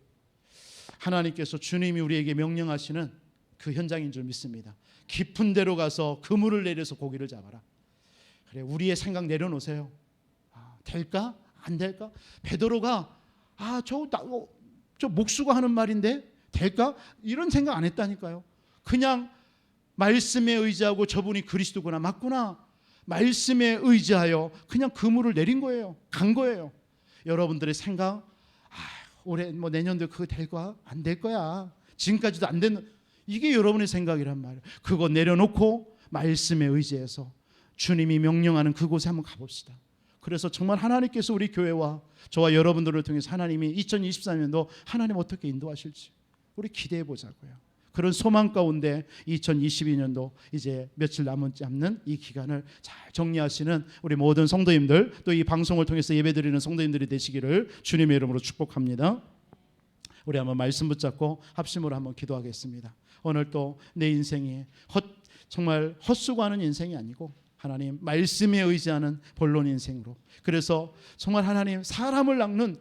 하나님께서 주님이 우리에게 명령하시는 그 현장인 줄 믿습니다. 깊은 데로 가서 그물을 내려서 고기를 잡아라. 그래, 우리의 생각 내려놓으세요. 될까? 안 될까? 베드로가 저 목수가 하는 말인데 될까? 이런 생각 안 했다니까요. 그냥 말씀에 의지하고 저분이 그리스도구나, 맞구나, 말씀에 의지하여 그냥 그물을 내린 거예요. 간 거예요. 여러분들의 생각, 올해 내년도 그거 될 거야? 안 될 거야. 지금까지도 안 됐는, 이게 여러분의 생각이란 말이에요. 그거 내려놓고 말씀에 의지해서 주님이 명령하는 그곳에 한번 가봅시다. 그래서 정말 하나님께서 우리 교회와 저와 여러분들을 통해서 하나님이 2024년도 하나님 어떻게 인도하실지 우리 기대해 보자고요. 그런 소망 가운데 2022년도 이제 며칠 남지 않는 이 기간을 잘 정리하시는 우리 모든 성도님들, 또 이 방송을 통해서 예배드리는 성도님들이 되시기를 주님의 이름으로 축복합니다. 우리 한번 말씀 붙잡고 합심으로 한번 기도하겠습니다. 오늘 또 내 인생이 정말 헛수고하는 인생이 아니고 하나님 말씀에 의지하는 본론 인생으로, 그래서 정말 하나님 사람을 낚는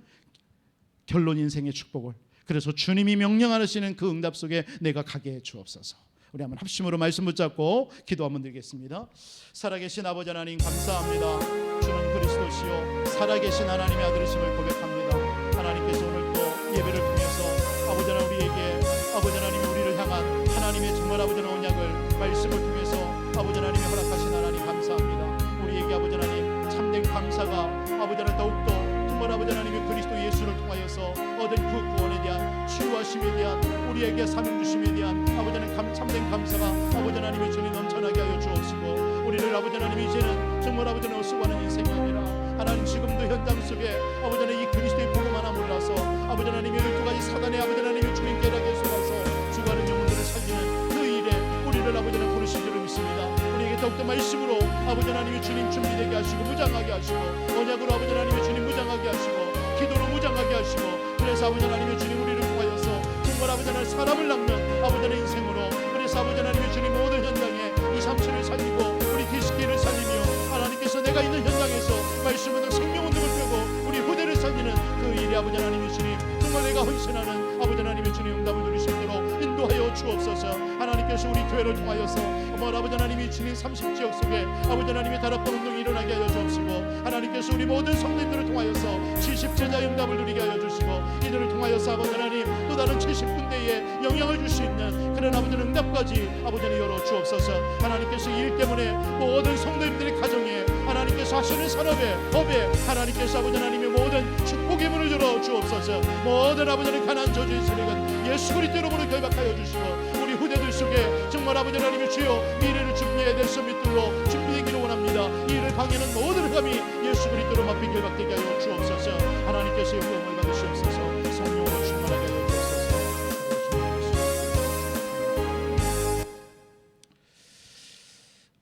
결론 인생의 축복을, 그래서 주님이 명령하시는 그 응답 속에 내가 가게 해 주옵소서. 우리 한번 합심으로 말씀 붙잡고 기도 한번 드리겠습니다. 살아계신 아버지 하나님 감사합니다. 주는 그리스도시요 살아계신 하나님의 아들이심을 고백합니다. 하나님께서 오늘 또 예배를 통해서 아버지 하나님 우리에게, 아버지 하나님이 우리를 향한 하나님의 정말 아버지 하나님 언약을 말씀을 통해서 아버지 하나님이 허락하신 하나님 감사합니다. 우리에게 아버지 하나님 참된 감사가 아버지 하나님 더욱더 정말 아버지 하나님의 그리스도 예수를 통하여서 얻은 그 구원에 대한 치유하심에 대한 우리에게 사명 주심에 대한 아버지 하나님 참된 감사가 아버지 하나님의 주님 넘쳐나게 하여 주옵시고, 우리를 아버지 하나님 이제는 정말 아버지 하나님 수고하는 인생이 아니라 하나님 지금도 현장 속에 아버지 하나님 이 그리스도의 복음 하나 몰라서 아버지 하나님의 12가지 사단의 아버지 하나님의 주님 계략에 속아서 죽어가는 영혼들을 살리는 그 일에 우리를 아버지 하나님 부르신 줄을 믿습니다. 우리에게 더욱더 말씀으로 아버지 하나님의 주님 준비되게 하시고 무장하게 하시고, 언약으로 아버지 하나님의 주님 무장하게 하시고, 기도로 무장하게 하시고, 그래서 아버지 하나님의 주님 우리를 통하여서 정말 아버지 하나님 사람을 낚는 아버지 하나님 인생으로, 그래서 아버지 하나님의 주님 모든 현장에 237을 살리고 우리 디스키를 살리며 하나님께서 내가 있는 현장에서 말씀으로 생명운동을 펴고 우리 후대를 살리는 그 일이 아버지 하나님의 주님 정말 내가 헌신하는 아버지 하나님의 주님 응답을 누릴 수 있도록 인도하여 주옵소서. 하나님께서 우리 교회를 통하여서 아버지 하나님이 주님 30지역 속에 아버지 하나님의 다락방 운동이 일어나게 하여 주옵시고, 하나님께서 우리 모든 성도들을 통하여서 70제자 응답을 누리게 하여 주시고, 이들을 통하여서 아버지 하나님 또 다른 70군데에 영향을 줄 수 있는 그런 아버지 응답까지 아버지 하나님 열어 주옵소서. 하나님께서 이 일 때문에 모든 성도님들의 가정에 하나님께서 하시는 산업에 법에 하나님께서 아버지 하나님의 모든 축복의 문을 열어 주옵소서. 모든 아버지 하나님 가난 저주의 세력은 예수 그리스도 이름으로 결박하여 주시고, 우리 후대들 속에 정말 아버지 하나님의 주여 미래를 준비해야 될 선mit들로 준비되기를 원합니다. 이 일을 방해하는 모든 감이 예수 그리스도로 맞게 결박되게 하여 주옵소서. 하나님께서 영광을 받으시옵소서. 성령으로 충만하게 하여 주옵소서.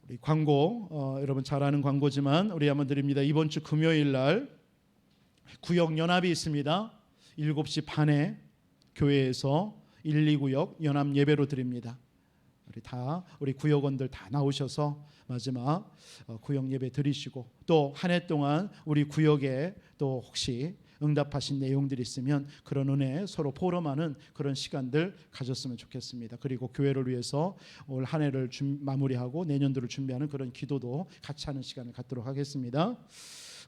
우리 광고 여러분 잘 아는 광고지만 우리 한번 드립니다. 이번 주 금요일 날 구역 연합이 있습니다. 7시 반에 교회에서 1, 2구역 연합 예배로 드립니다. 우리 구역원들 다 나오셔서 마지막 구역 예배 드리시고, 또 한 해 동안 우리 구역에 또 혹시 응답하신 내용들이 있으면 그런 은혜 서로 포럼하는 그런 시간들 가졌으면 좋겠습니다. 그리고 교회를 위해서 올 한 해를 마무리하고 내년도를 준비하는 그런 기도도 같이 하는 시간을 갖도록 하겠습니다.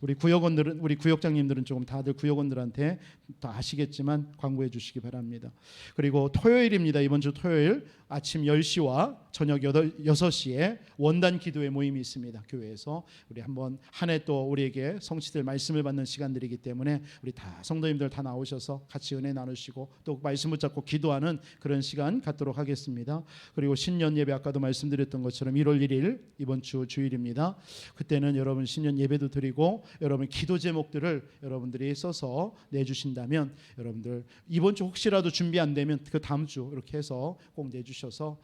우리 구역원들은, 우리 구역장님들은 조금 다들 구역원들한테 다 아시겠지만 광고해 주시기 바랍니다. 그리고 토요일입니다. 이번 주 토요일 아침 10시와 저녁 6시에 원단 기도회 모임이 있습니다. 교회에서 우리 한번 한 해 또 우리에게 성취될 말씀을 받는 시간들이기 때문에 우리 다 성도님들 다 나오셔서 같이 은혜 나누시고 또 말씀 붙잡고 기도하는 그런 시간 갖도록 하겠습니다. 그리고 신년 예배 아까도 말씀드렸던 것처럼 1월 1일 이번 주 주일입니다. 그때는 여러분 신년 예배도 드리고 여러분 기도 제목들을 여러분들이 써서 내주신다면 여러분들 이번 주 혹시라도 준비 안 되면 그 다음 주 이렇게 해서 꼭 내주셔서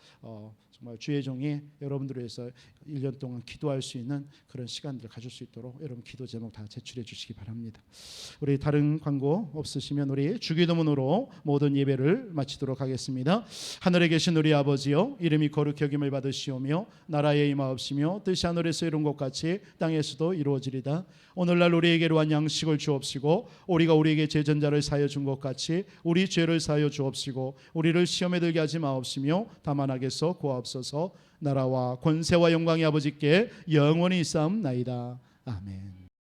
정말 주의 종이 여러분들을 위해서 1년 동안 기도할 수 있는 그런 시간들을 가질 수 있도록 여러분 기도 제목 다 제출해 주시기 바랍니다. 우리 다른 광고 없으시면 우리 주기도문으로 모든 예배를 마치도록 하겠습니다. 하늘에 계신 우리 아버지여, 이름이 거룩히 여김을 받으시오며 나라의 임하옵시며 뜻이 하늘에서 이룬 것 같이 땅에서도 이루어지리다. 오늘날 우리에게 이러한 양식을 주옵시고 우리가 우리에게 죄전자를 사하여 준 것 같이 우리 죄를 사하여 주옵시고 우리를 시험에 들게 하지 마옵시며 다만 악에서 구하옵소서. 나라와 권세와 영광이 아버지께 영원히 있사옵나이다. 아멘.